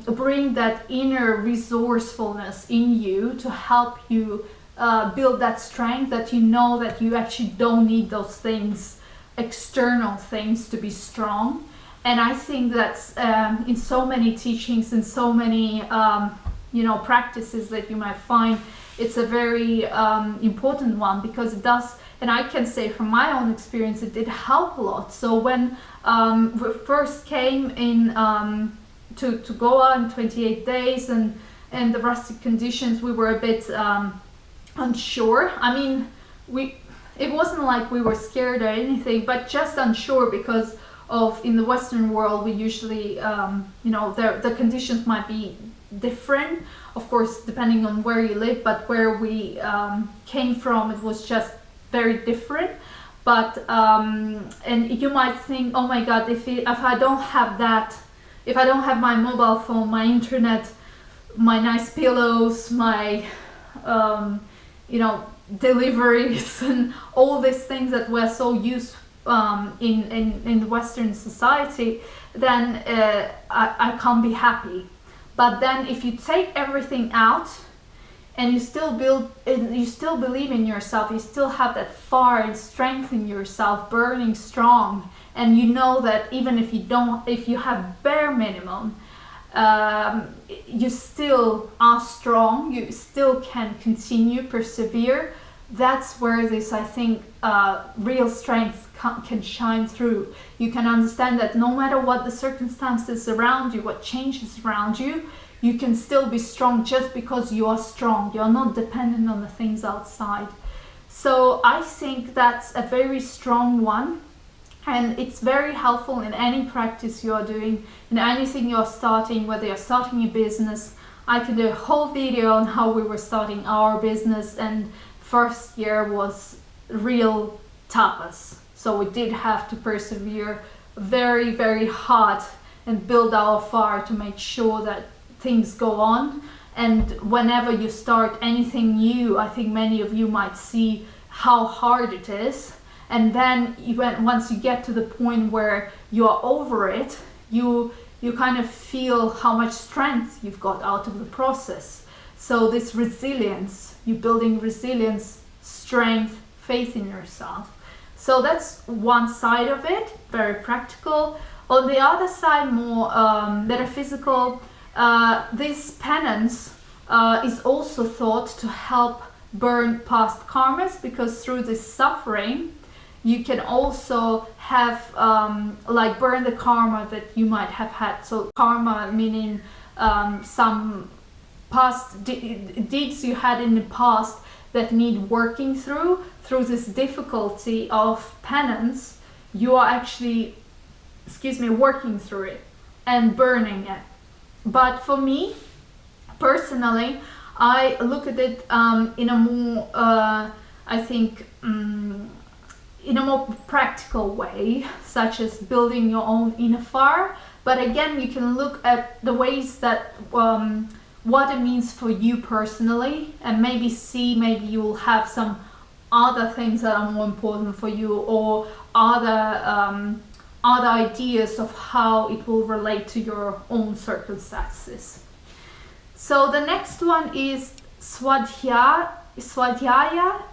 bring that inner resourcefulness in you to help you build that strength, that you know that you actually don't need those things, external things, to be strong. And I think that's in so many teachings and so many practices that you might find, it's a very important one, because it does, and I can say from my own experience, it did help a lot. So when we first came in to Goa in 28 days and the rustic conditions, we were a bit unsure. I mean, it wasn't like we were scared or anything, but just unsure because of, in the Western world, we usually, the conditions might be different, of course, depending on where you live, but where we came from, it was just very different. But and you might think, oh my God, if I don't have that, if I don't have my mobile phone, my internet, my nice pillows, my deliveries and all these things that we're so used in the Western society, then I can't be happy. But then if you take everything out and you still believe in yourself, you still have that fire and strength in yourself burning strong, and you know that even if you have bare minimum, you still are strong, you still can continue, persevere. That's where this, I think, real strength can shine through. You can understand that no matter what the circumstances around you, what changes around you, you can still be strong just because you are strong. You're not dependent on the things outside. So I think that's a very strong one. And it's very helpful in any practice you are doing, in anything you're starting, whether you're starting a business. I could do a whole video on how we were starting our business, and first year was real tapas. So we did have to persevere very, very hard and build our fire to make sure that things go on. And whenever you start anything new, I think many of you might see how hard it is. And then once you get to the point where you are over it, you kind of feel how much strength you've got out of the process. So this resilience, you're building resilience, strength, faith in yourself. So that's one side of it, very practical. On the other side, more metaphysical, this penance is also thought to help burn past karmas, because through this suffering, you can also have burn the karma that you might have had. So karma meaning some past deeds you had in the past that need working through this difficulty of penance. You are actually, working through it and burning it. But for me personally, I look at it in a more in a more practical way, such as building your own inner fire. But again, you can look at the ways that what it means for you personally, and maybe you will have some other things that are more important for you, or other ideas of how it will relate to your own circumstances. So the next one is Svadhyaya,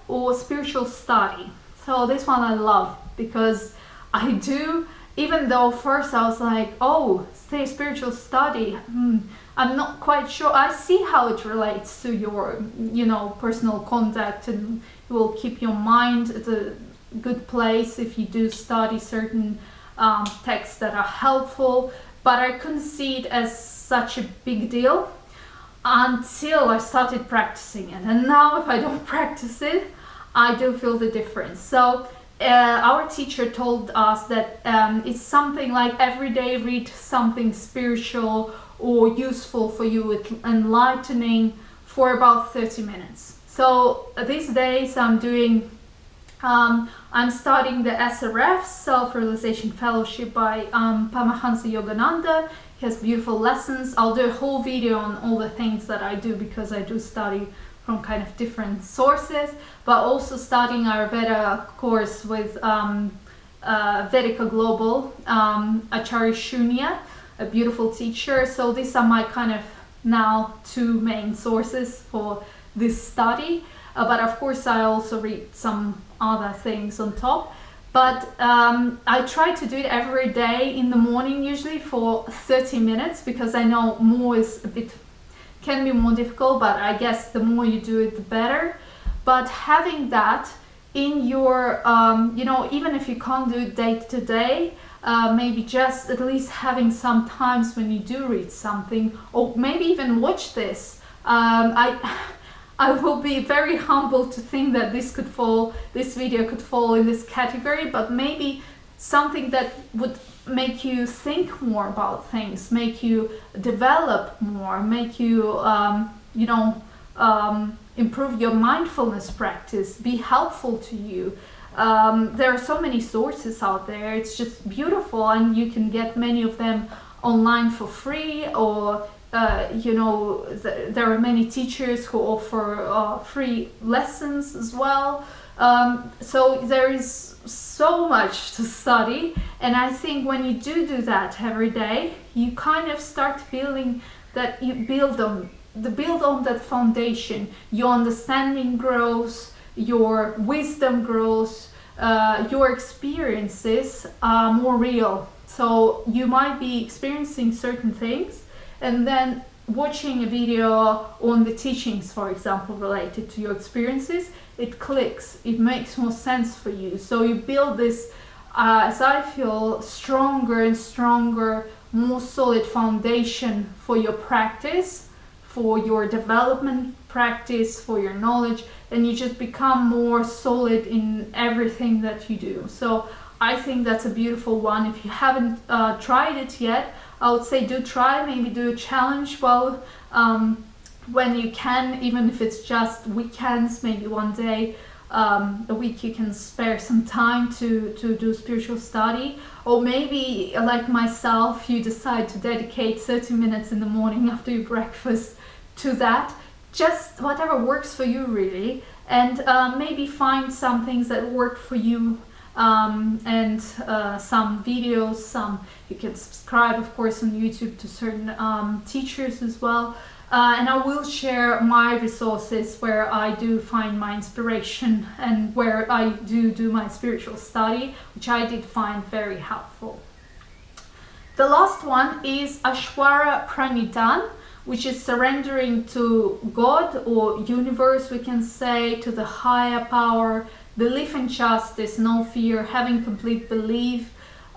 or spiritual study. So this one I love, because I do, even though first I was like, oh, say spiritual study, I'm not quite sure. I see how it relates to your, personal contact, and it will keep your mind at a good place if you do study certain texts that are helpful. But I couldn't see it as such a big deal until I started practicing it. And now if I don't practice it, I do feel the difference. So our teacher told us that it's something like every day read something spiritual or useful for you, enlightening, for about 30 minutes. So these days I'm doing I'm starting the SRF, Self-Realization Fellowship by Paramahansa Yogananda. He has beautiful lessons. I'll do a whole video on all the things that I do, because I do study from kind of different sources, but also starting Ayurveda course with Vedika Global, Acharya Shunya, a beautiful teacher. So these are my kind of now two main sources for this study. But of course I also read some other things on top. But I try to do it every day in the morning, usually for 30 minutes, because I know more is can be more difficult, but I guess the more you do it, the better. But having that in your, even if you can't do it day to day, maybe just at least having some times when you do read something, or maybe even watch this. I will be very humbled to think that this video could fall in this category, but maybe something that would make you think more about things, make you develop more, make you, improve your mindfulness practice, be helpful to you. There are so many sources out there. It's just beautiful, and you can get many of them online for free, or there are many teachers who offer free lessons as well. So there is so much to study, and I think when you do that every day, you kind of start feeling that you build on that foundation. Your understanding grows, your wisdom grows, your experiences are more real. So you might be experiencing certain things, and then watching a video on the teachings, for example, related to your experiences, it clicks, it makes more sense for you. So you build this, as I feel, stronger and stronger, more solid foundation for your practice, for your development practice, for your knowledge, and you just become more solid in everything that you do. So I think that's a beautiful one. If you haven't tried it yet, I would say do try, maybe do a challenge when you can, even if it's just weekends, maybe one day a week you can spare some time to do spiritual study. Or maybe, like myself, you decide to dedicate 30 minutes in the morning after your breakfast to that. Just whatever works for you, really. And maybe find some things that work for you. And some videos, you can subscribe, of course, on YouTube to certain teachers as well. And I will share my resources where I do find my inspiration and where I do my spiritual study, which I did find very helpful. The last one is Ashwara Pranidhan, which is surrendering to God or universe, we can say, to the higher power. Belief in justice, no fear, having complete belief,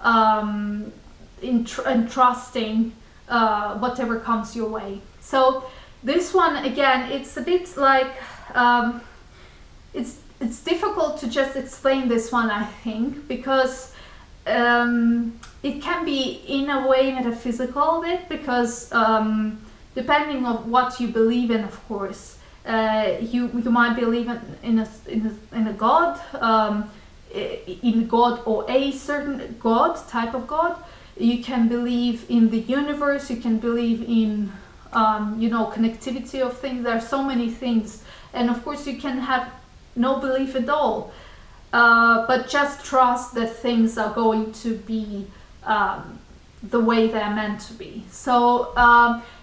and trusting whatever comes your way. So this one, again, it's a bit like, it's difficult to just explain this one, I think, because it can be in a way metaphysical a bit, because depending on what you believe in, of course. You might believe in a God, in God or a certain God, type of God. You can believe in the universe. You can believe in connectivity of things. There are so many things, and of course you can have no belief at all, but just trust that things are going to be the way they're meant to be. So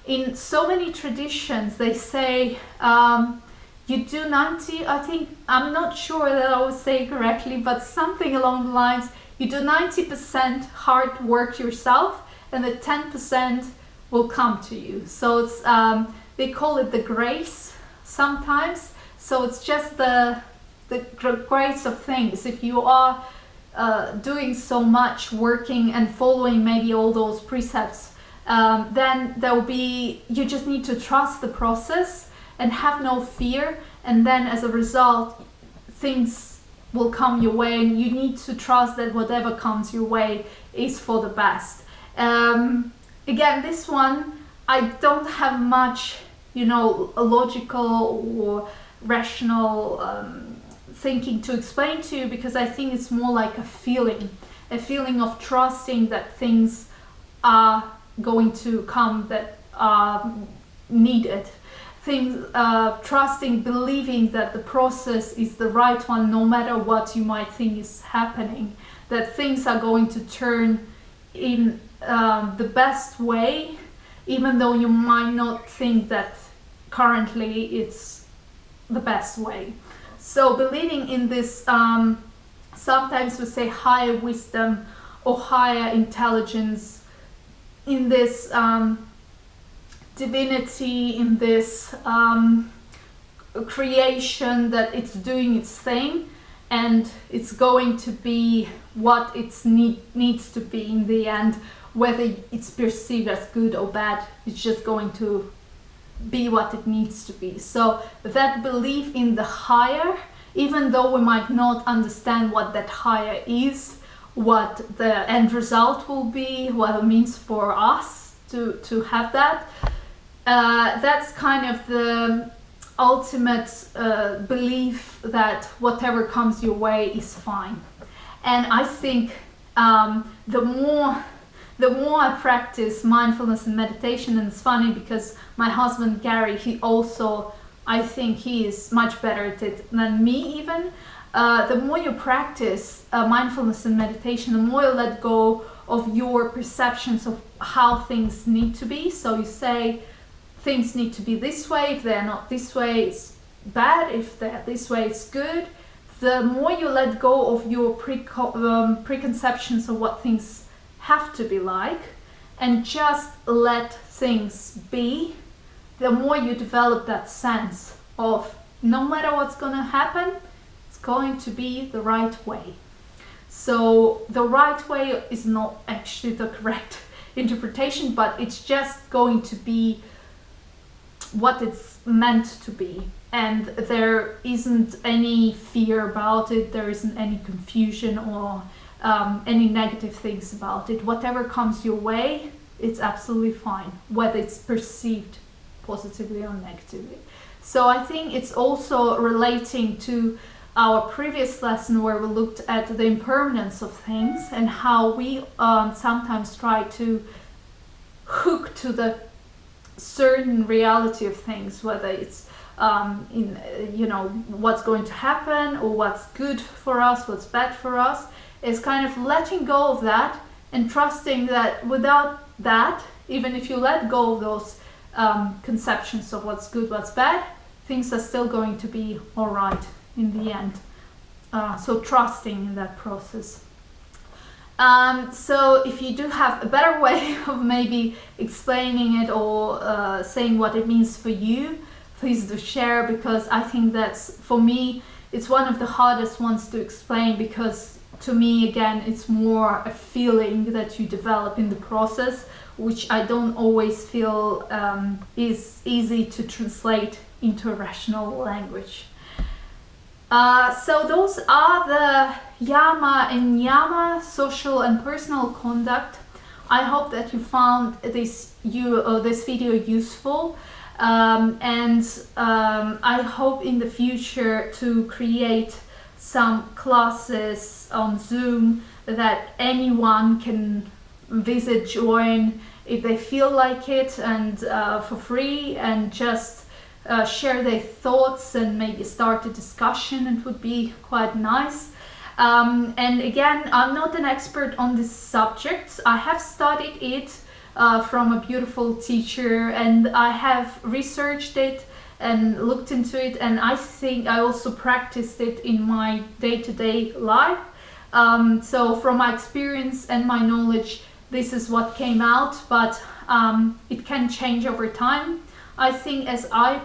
in so many traditions, they say you do 90, I think, I'm not sure that I would say correctly, but something along the lines, you do 90% hard work yourself, and the 10% will come to you. So it's they call it the grace sometimes. So it's just the grace of things. If you are doing so much, working and following maybe all those precepts, then you just need to trust the process and have no fear, and then as a result things will come your way, and you need to trust that whatever comes your way is for the best. Again, this one, I don't have much, logical or rational thinking to explain to you, because I think it's more like a feeling of trusting that things are going to come that are needed. Things, trusting, believing that the process is the right one, no matter what you might think is happening, that things are going to turn in the best way, even though you might not think that currently it's the best way. So believing in this, sometimes we say higher wisdom or higher intelligence, in this divinity, in this creation, that it's doing its thing and it's going to be what it needs to be in the end. Whether it's perceived as good or bad, it's just going to be what it needs to be. So that belief in the higher, even though we might not understand what that higher is, what the end result will be, what it means for us to have that, that's kind of the ultimate belief that whatever comes your way is fine. And I think the more I practice mindfulness and meditation, and it's funny because my husband Gary, he also, I think he is much better at it than me even. The more you practice mindfulness and meditation, the more you let go of your perceptions of how things need to be. So you say things need to be this way, if they're not this way it's bad, if they're this way it's good. The more you let go of your preconceptions of what things have to be like and just let things be, the more you develop that sense of no matter what's going to happen, it's going to be the right way. So the right way is not actually the correct interpretation, but it's just going to be what it's meant to be. And there isn't any fear about it, there isn't any confusion or any negative things about it. Whatever comes your way, it's absolutely fine, whether it's perceived positively or negatively. So I think it's also relating to our previous lesson where we looked at the impermanence of things and how we sometimes try to hook to the certain reality of things, whether it's what's going to happen or what's good for us, what's bad for us, is kind of letting go of that and trusting that without that, even if you let go of those conceptions of what's good, what's bad, things are still going to be all right in the end. So trusting in that process. So if you do have a better way of maybe explaining it or saying what it means for you, please do share, because I think that's, for me, it's one of the hardest ones to explain, because to me, again, it's more a feeling that you develop in the process, which I don't always feel is easy to translate into a rational language. So those are the Yama and Niyama, social and personal conduct. I hope that you found this video useful, and I hope in the future to create some classes on Zoom that anyone can visit, join if they feel like it, and for free, and just share their thoughts and maybe start a discussion. It would be quite nice. And again, I'm not an expert on this subject. I have studied it from a beautiful teacher, and I have researched it and looked into it, and I think I also practiced it in my day-to-day life. So from my experience and my knowledge, this is what came out, but it can change over time. I think as I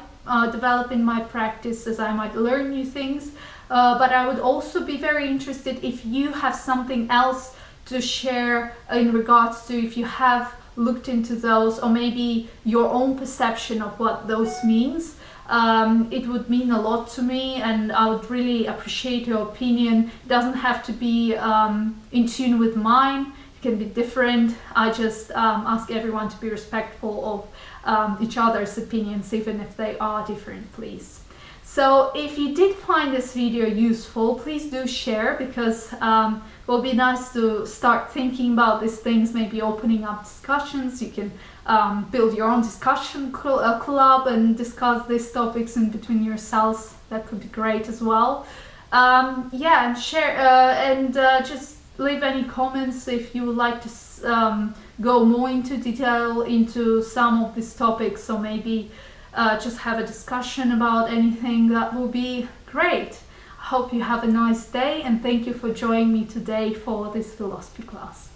develop in my practice, as I might learn new things, but I would also be very interested if you have something else to share in regards to if you have looked into those, or maybe your own perception of what those means. It would mean a lot to me, and I would really appreciate your opinion. It doesn't have to be in tune with mine, it can be different. I just ask everyone to be respectful of each other's opinions, even if they are different, please. So if you did find this video useful, please do share, because it will be nice to start thinking about these things, maybe opening up discussions. You can build your own discussion club and discuss these topics in between yourselves. That could be great as well. Yeah, and share and just leave any comments if you would like to go more into detail into some of these topics, or maybe just have a discussion about anything. That will be great. I hope you have a nice day, and thank you for joining me today for this philosophy class.